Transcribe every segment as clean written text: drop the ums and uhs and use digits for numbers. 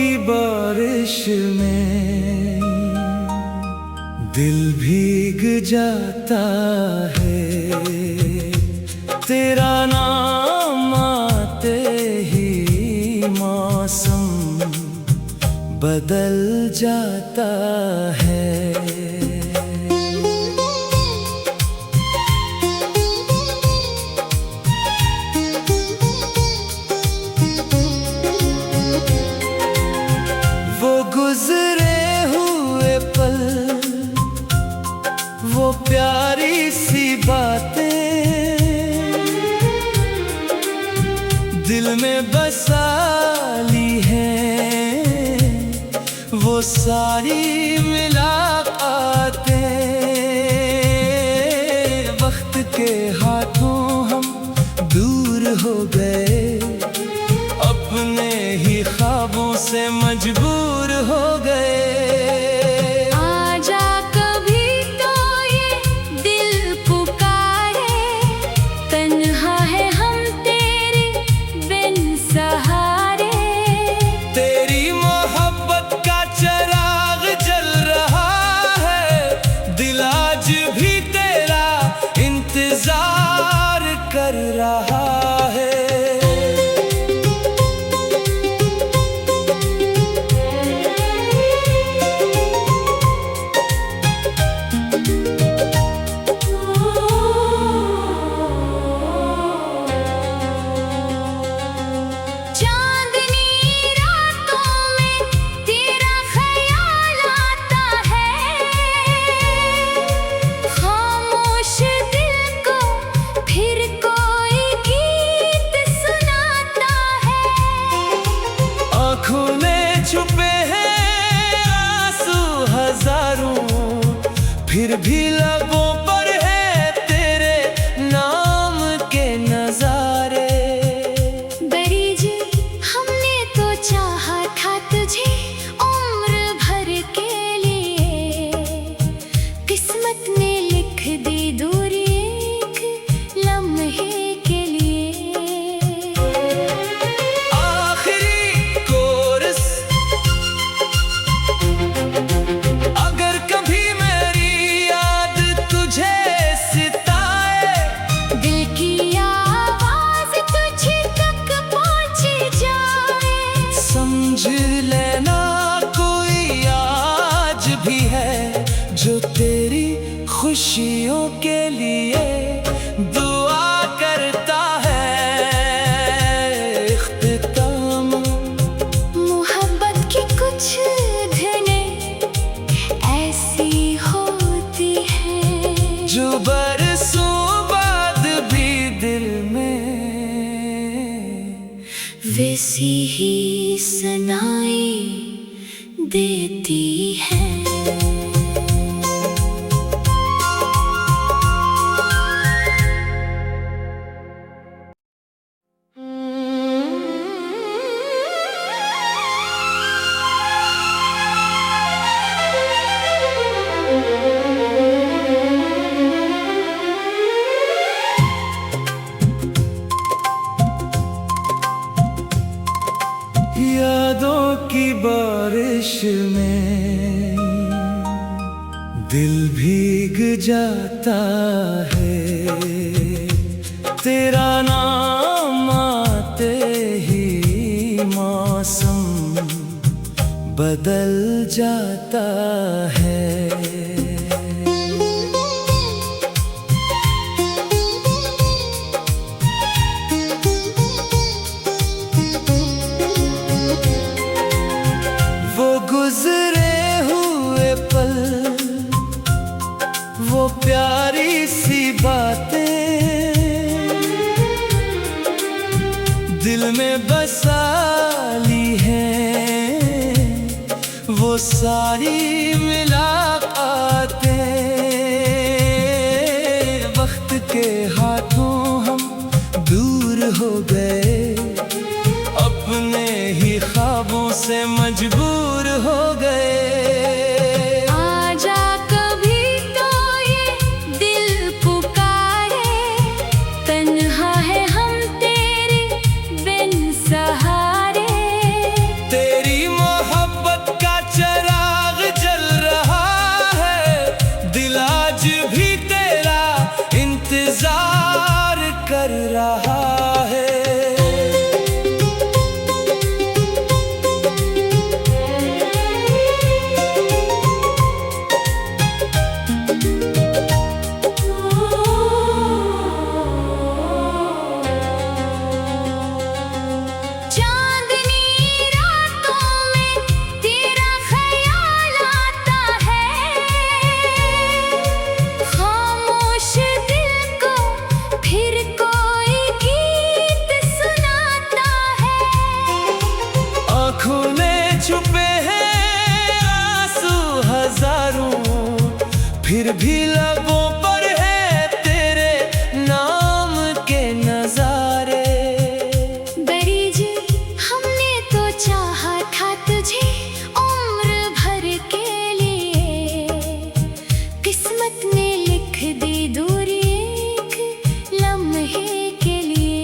की बारिश में दिल भीग जाता है, तेरा नाम आते ही मौसम बदल जाता है। गुजरे हुए पल, वो प्यारी सी बातें दिल में बसा ली हैं, वो सारी मुलाकातें। वक्त के हाथों हम दूर हो गए, अपने ही ख्वाबों से मजबूर हो गए। आजा कभी तो ये दिल पुकारे, तन्हा है हम तेरे बिन सहारे। तेरी मोहब्बत का चिराग जल रहा है, दिल आज भी तेरा इंतजार कर रहा है। आँखों में छुपे हैं आंसू हजारों, फिर भी लबों पर है तेरे नाम के नजारे। बरीज हमने तो चाहा था तुझे उम्र भर के लिए, किस्मत ने लिख दी दूरी एक लम्हे के लिए। समझ लेना कोई आज भी है जो तेरी खुशियों के लिए दुआ करता है। इख्तिताम मोहब्बत की कुछ धने ऐसी होती हैं जो बरसों बाद भी दिल में वैसी ही सुनाई देती है। यादों की बारिश में दिल भीग जाता है, तेरा नाम आते ही मौसम बदल जाता है। गुजरे हुए पल, वो प्यारी सी बातें दिल में बसा ली हैं, वो सारी मुलाकातें। वक्त के हाथों हम दूर हो गए, अपने ही ख्वाबों से मजबूर हो गए। आजा कभी तो ये दिल पुकारे, तन्हा है हम तेरे बिन सहारे। तेरी रहा है। छुपे हैं आंसू हजारों, फिर भी लबों पर है तेरे नाम के नजारे। बरीज हमने तो चाहा था तुझे उम्र भर के लिए, किस्मत ने लिख दी दूरी एक लम्हे के लिए।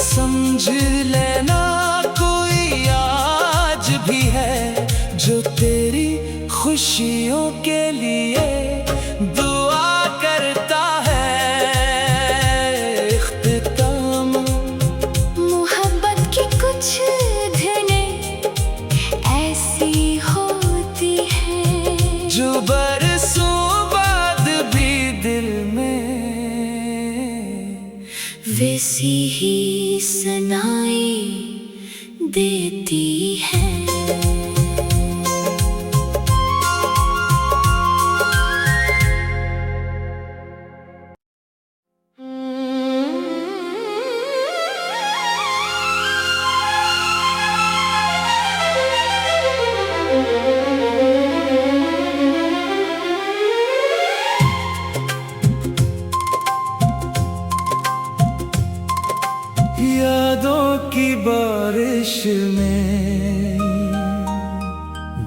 समझ लेना कोई आज भी है जो तेरी खुशियों के लिए दुआ करता है। इख्तिताम मोहब्बत की कुछ धनें ऐसी होती है जो बरसों बाद भी दिल में वैसी ही सुनाई देती है। यादों की बारिश में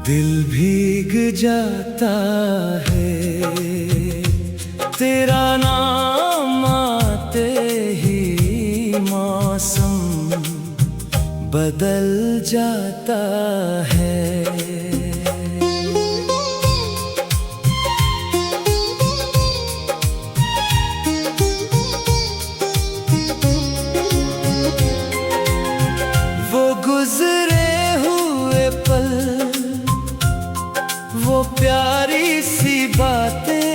दिल भीग जाता है, तेरा नाम आते ही मौसम बदल जाता है। गुजरे हुए पल, वो प्यारी सी बातें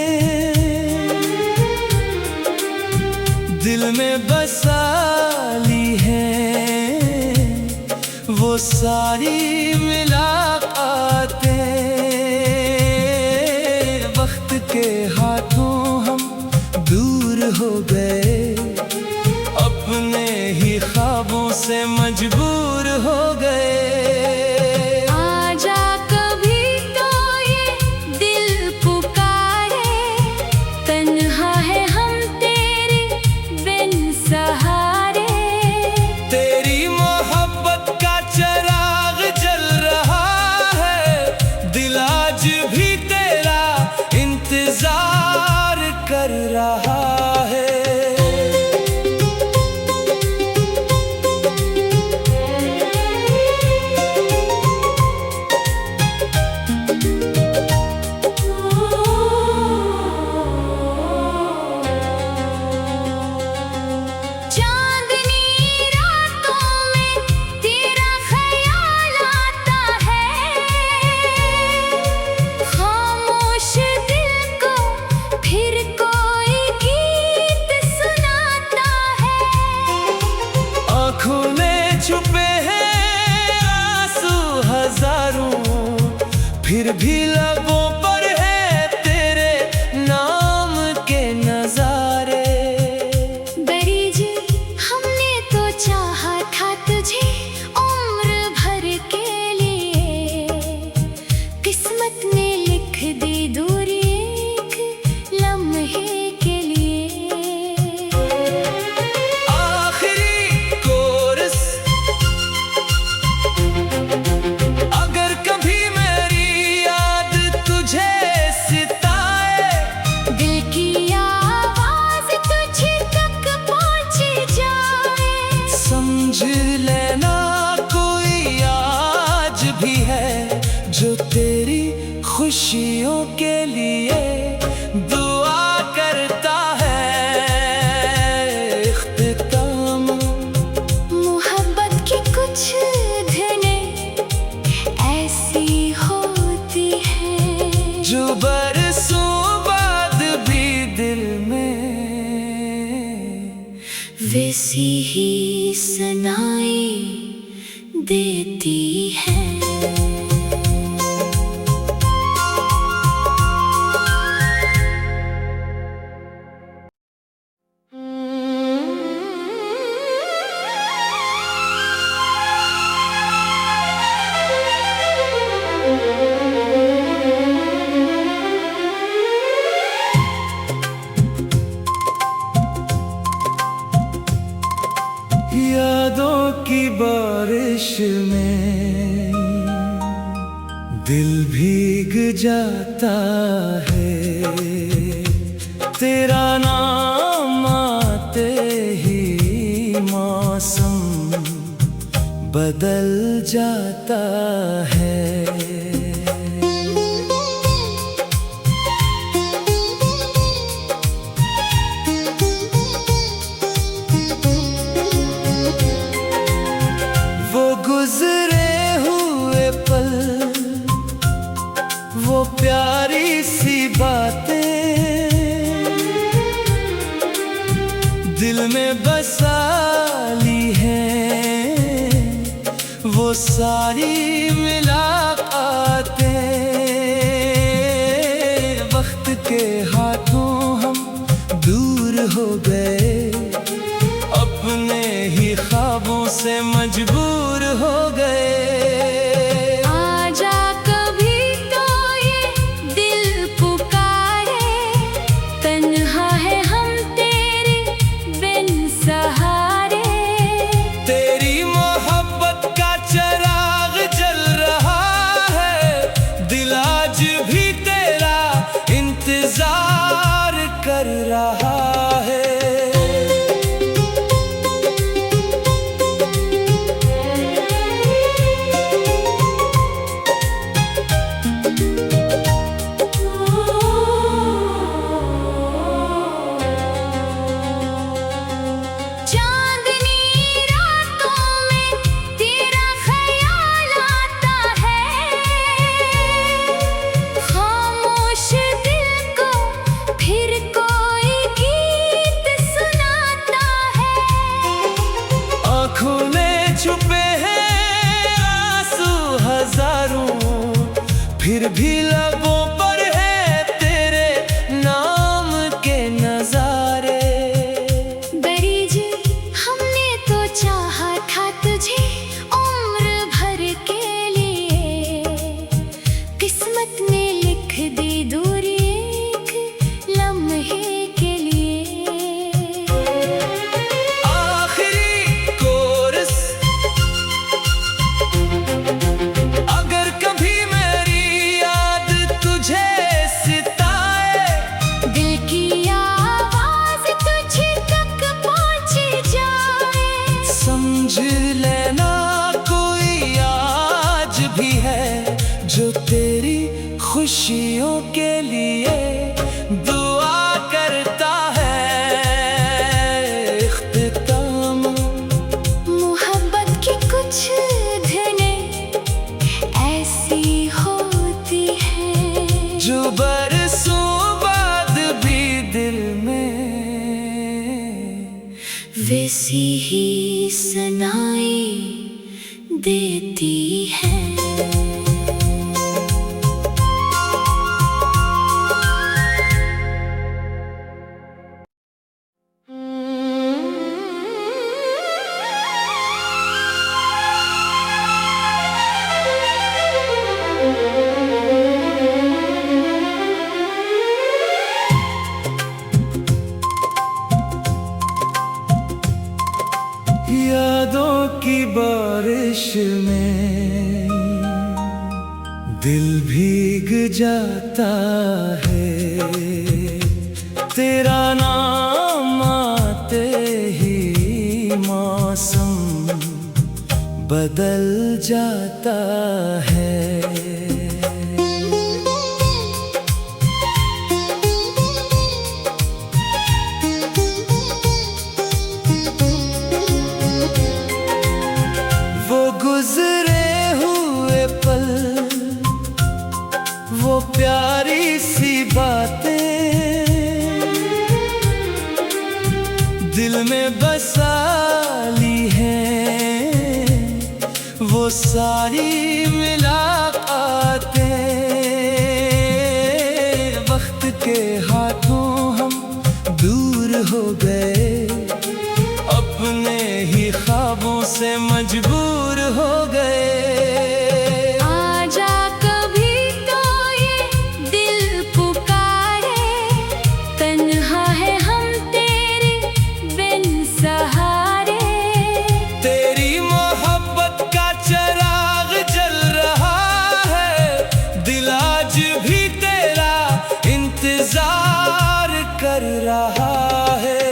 दिल में बसा ली हैं, वो सारी मुलाकातें। वक्त के हाथों हम दूर हो गए, अपने ही ख्वाबों से मजबूर हो गए। आजा कभी तो ये दिल पुकारे, तन्हा है हम तेरे बिन सहारे। तेरी मोहब्बत का चिराग जल रहा है, दिल आज भी तेरा इंतजार कर रहा है। छुपे हैं आंसू हजारों, फिर भी लबों पर है तेरे नाम के नजारे। बरीज हमने तो चाहा था तुझे उम्र भर के लिए, किस्मत ने लिख दी दूरी एक लम्हे के लिए। अगर कभी मेरी याद वैसी ही सुनाई देती है। यादों की बारिश में दिल भीग जाता है, तेरा नाम आते ही मौसम बदल जाता है। गुजरे हुए पल, वो प्यारी सी बातें दिल में बसा ली हैं, वो सारी मुलाकातें। वक्त के हाथों हम दूर हो गए, अपने ही ख्वाबों से मजबूर हो गए। आजा कभी तो ये दिल पुकारे, तन्हा है हम तेरे बिन सहारे। तेरी मोहब्बत का चिराग जल रहा है, दिल आज भी तेरा इंतजार कर रहा है। आँखों में छुपे हैं आंसू हजारों, फिर भी लबों पर है तेरे नाम के नजारे। बरीज हमने तो चाहा था तुझे उम्र भर के लिए, किस्मत ने लिख दी दूरी एक लम्हे के लिए। अगर कभी मेरी याद तुझे सिताए, दिल की आवाज तुझ तक पहुंच जाए, समझ लेना कोई आज भी है जो तेरी खुशियों के लिए दुआ करता है। इख्तिताम मोहब्बत की कुछ ऐसी होती है जो बरसों बाद भी दिल में वैसी ही सुनाई देती है। यादों की बारिश में दिल भीग जाता है, तेरा नाम आते ही मौसम बदल जाता है। गुजरे हुए पल, वो प्यारी सी बातें दिल में बसा ली है वो सारी मुलाकातें। वक्त के हाथों हम दूर हो गए, अपने ही ख्वाबों से मजबूर हो गए। आजा कभी तो ये दिल पुकारे, तन्हा है हम तेरे बिन सहारे। तेरी मोहब्बत का चिराग जल रहा है, दिल आज भी तेरा इंतजार कर रहा है।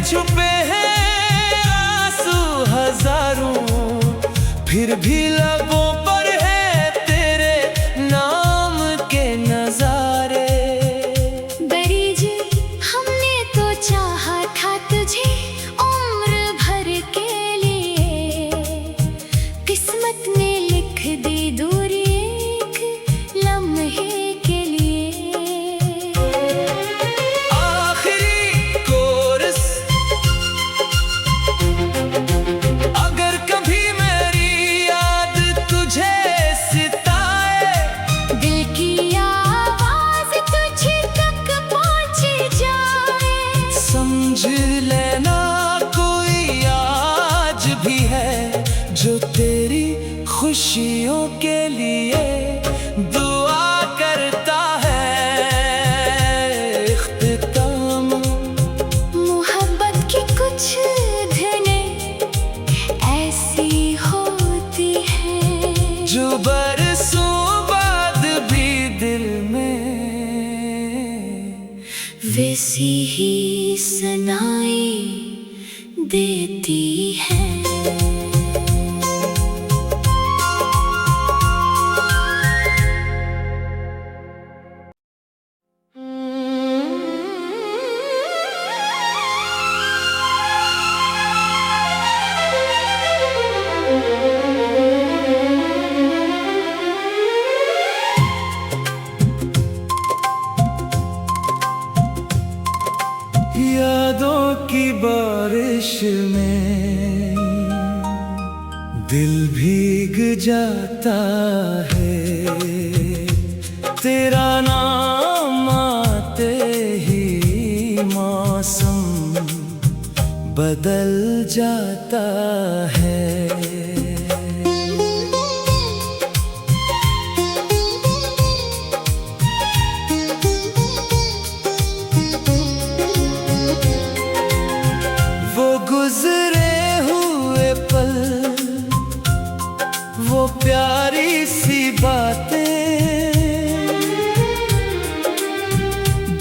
छुपे हैं आंसू हजारों, फिर भी लबों पर है तेरे नाम के नजारे। बरीजी हमने तो चाहा था तुझे उम्र भर के लिए, किस्मत ने लिख दी दूरी एक लम्हे के लिए। समझ लेना कोई आज भी है जो तेरी खुशियों के लिए दुआ करता है। इख्तिताम मोहब्बत की कुछ धनें ऐसी होती हैं जो बरसों बाद भी दिल में वैसी ही सुनाई देती है। यादों की बारिश में दिल भीग जाता है, तेरा नाम आते ही मौसम बदल जाता है। गुजरे हुए पल, वो प्यारी सी बातें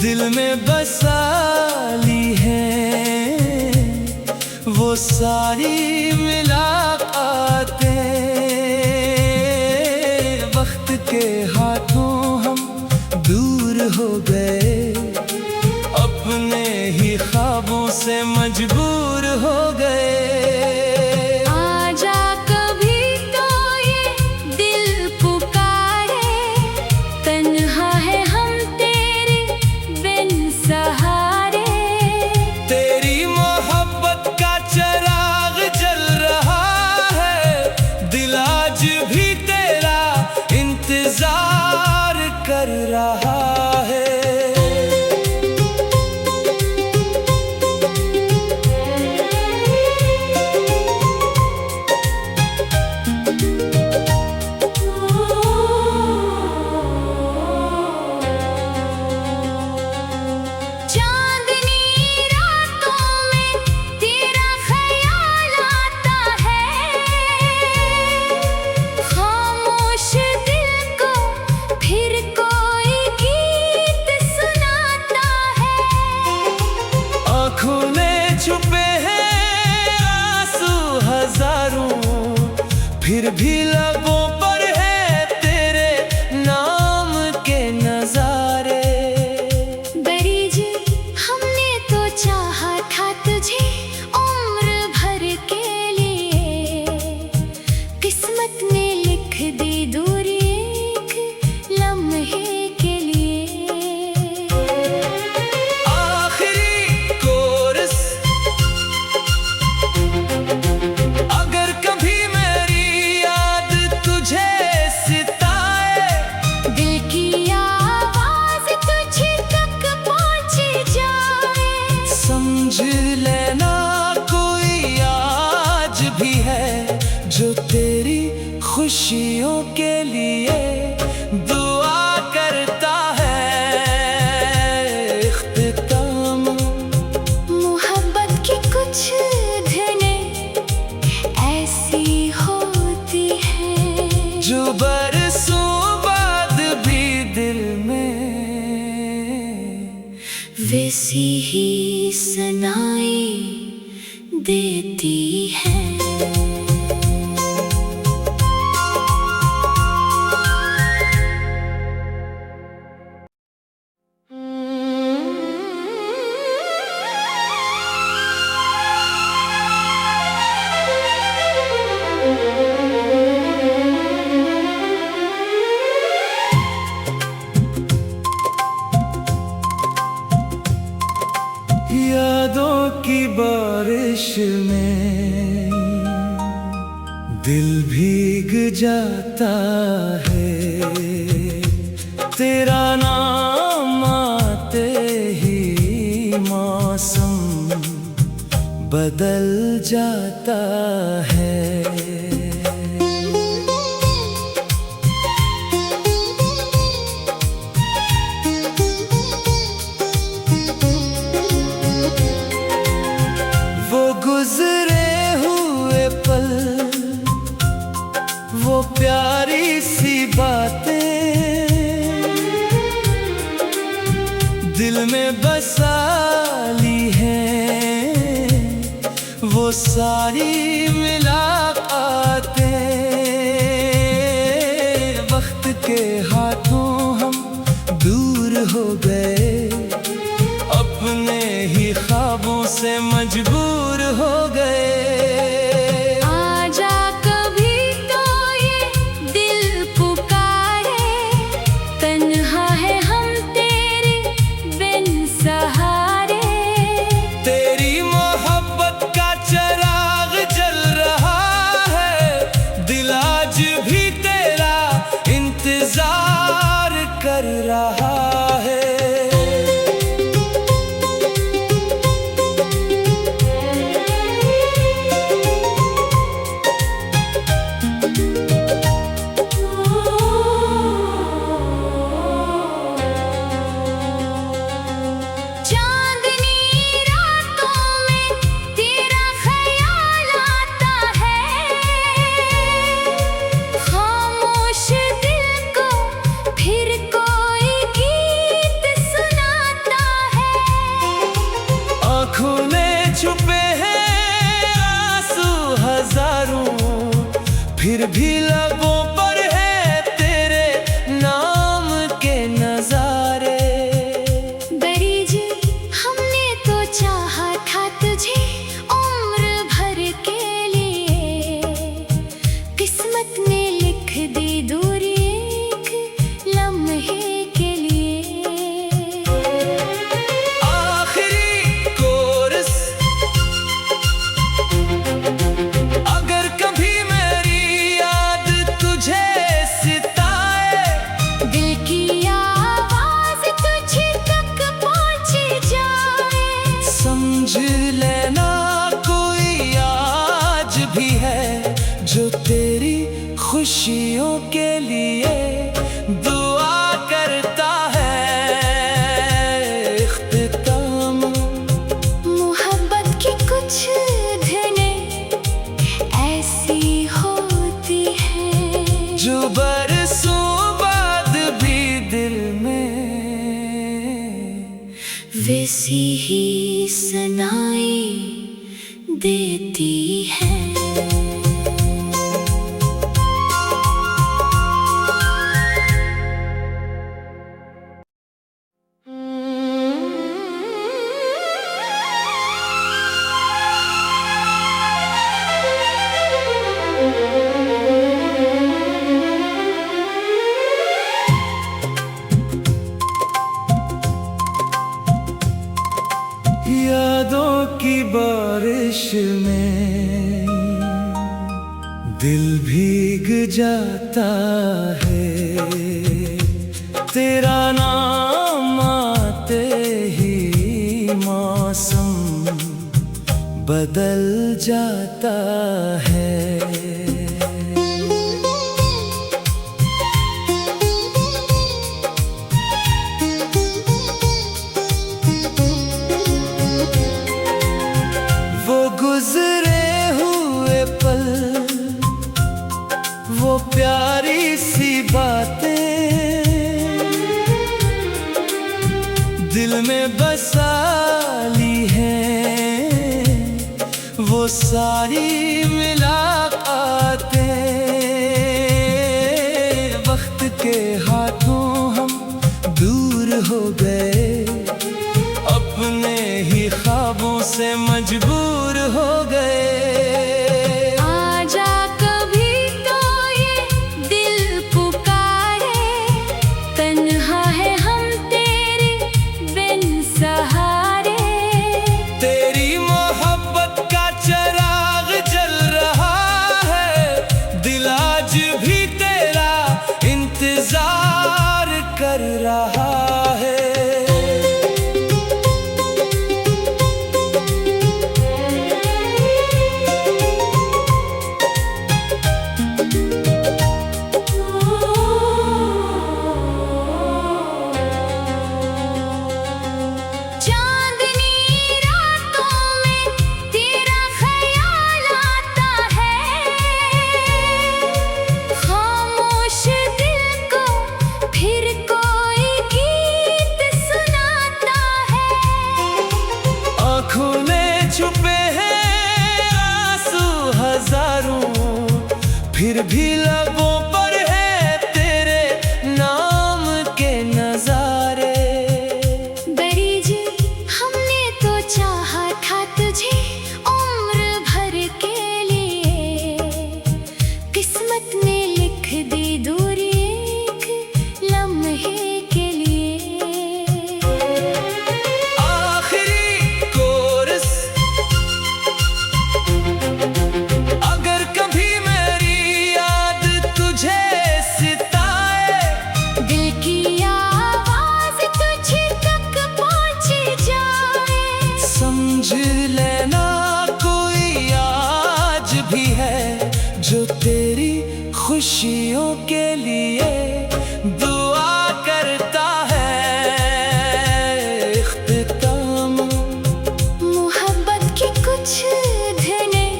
दिल में बसा ली है वो सारी मुलाकातें। वक्त के हाथों हम दूर हो गए, अपने ही ख्वाबों से मजबूर हो गए। आजा कभी तो ये दिल पुकारे, तन्हा है हम तेरे बिन सहारे। तेरी मोहब्बत का चिराग जल रहा है, दिल आज भी तेरा इंतजार कर रहा है। फिर भी लबों पर है तेरे नाम के नजारे। बरीज हमने तो चाहा था तुझे उम्र भर के लिए, किस्मत ने लिख दी दूरी एक लम्हे के लिए। आखिरी कोरस, अगर कभी मेरी याद तुझे सिताए, दिल की आवाज तुझ तक पहुंच जाए। समझ लेना कोई आज भी है जो तेरी खुशियों के लिए दुआ करता है। इख्तिताम मोहब्बत की कुछ धनें ऐसी होती हैं जो बरसों बाद भी दिल में वैसी ही सनाई देती हैं। यादों की बारिश में दिल भीग जाता है, तेरा नाम आते ही मौसम बदल जाता है। वो गुजरे हुए पल, वो प्यारी सी बातें दिल में बसा ली हैं, वो सारी मुलाकातें। वक्त के हाथों हम दूर हो गए, अपने ही ख्वाबों से मजबूर हो गए। आजा कभी तो ये दिल पुकारे, तन्हा है हम तेरे बिन सहारे। तेरी मोहब्बत का चिराग जल रहा है, दिल आज भी तेरा इंतजार कर रहा है। चांदनी रातों में तेरा ख्याल आता है, खामोश दिल को फिर कोई गीत सुनाता है। आँखों में छुपे हैं आंसू हजारों, फिर भी लबों पर है तेरे नाम के नजारे। बरीज हमने तो चाहा था तुझे उम्र भर के लिए, किस्मत ने लिख दी दूरी एक लम्हे के लिए। आखिरी कोरस, अगर कभी मेरी याद तुझे सिताए, दिल की आवाज तुझ तक पहुंच जाए। समझ लेना कोई आज भी है जो तेरी खुशियों के लिए दुआ करता है। इख्तिताम मोहब्बत की कुछ धनें ऐसी होती हैं जो बरसों बाद भी दिल में वैसी ही सनाई देती है। की बारिश में दिल भीग जाता है, तेरा नाम आते ही मौसम बदल जाता है। वो गुजरे हुए पल, वो प्यारी सी बातें दिल में बसा ली हैं, वो सारी मुलाकातें। वक्त के हाथों हम दूर हो गए, अपने ही ख्वाबों से मजबूर हो गए। आजा कभी तो ये दिल पुकारे, तन्हा है हम तेरे बिन सहारे। तेरी मोहब्बत का चिराग जल रहा है, दिल आज भी तेरा इंतजार कर रहा है। चांदनी रातों में तेरा ख्याल आता है, खामोश दिल को फिर कोई गीत सुनाता है। आँखों में छुपे हैं आंसू हजारों, फिर भी लबों पर है तेरे नाम के नजारे। बरीज हमने तो चाहा था तुझे उम्र भर के लिए, किस्मत ने लिख दी दूरी एक लम्हे के लिए। आखिरी कोरस, अगर कभी मेरी याद तुझे सिताए, दिल की आवाज तुझ तक पहुंच जाए। समझ लेना कोई आज भी है जो तेरी खुशियों के लिए दुआ करता है। इख्तिताम मोहब्बत की कुछ धनें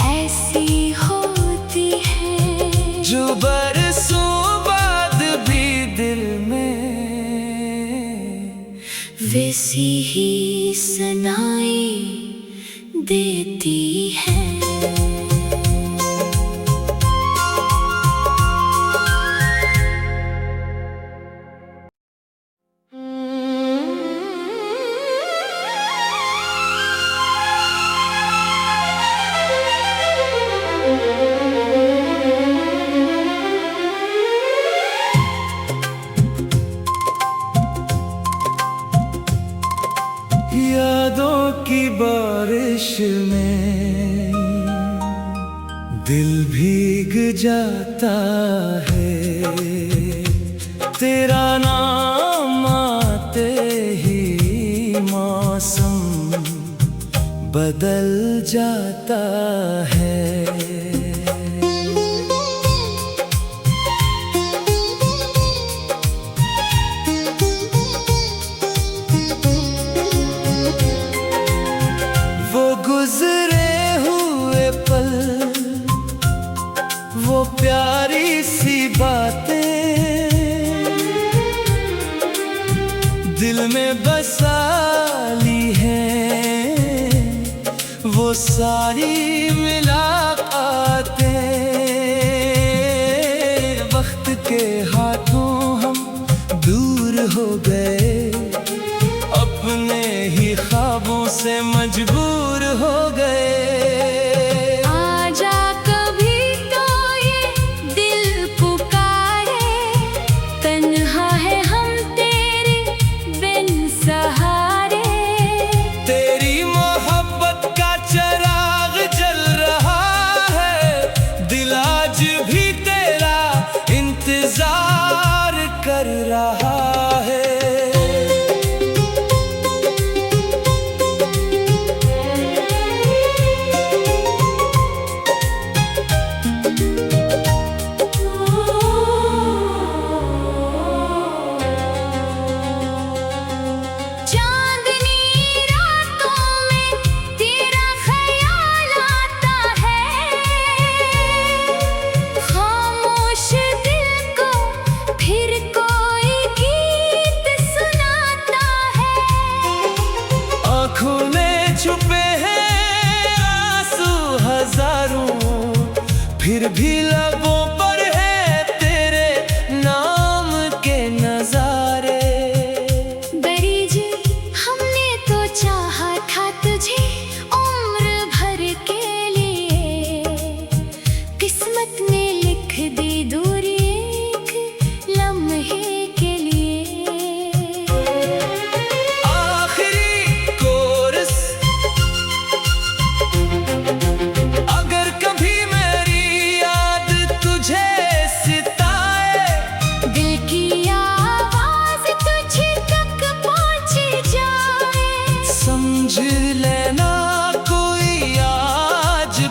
ऐसी होती हैं, जो बरसों बाद भी दिल में वैसी ही सुनाई देती है। यादों की बारिश में दिल भीग जाता है, तेरा नाम आते ही मौसम बदल जाता है। वो गुजरे हुए पल, वो प्यारी सी बातें दिल में बसा ली हैं, वो सारी मुलाकातें। वक्त के हाथों हम दूर हो गए, अपने ही ख्वाबों से मजबूर हो गए। आजा कभी तो ये दिल पुकारे, तन्हा है हम तेरे बिन सहारे। तेरी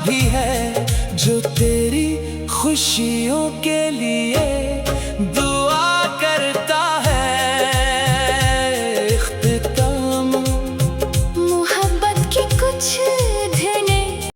भी है जो तेरी खुशियों के लिए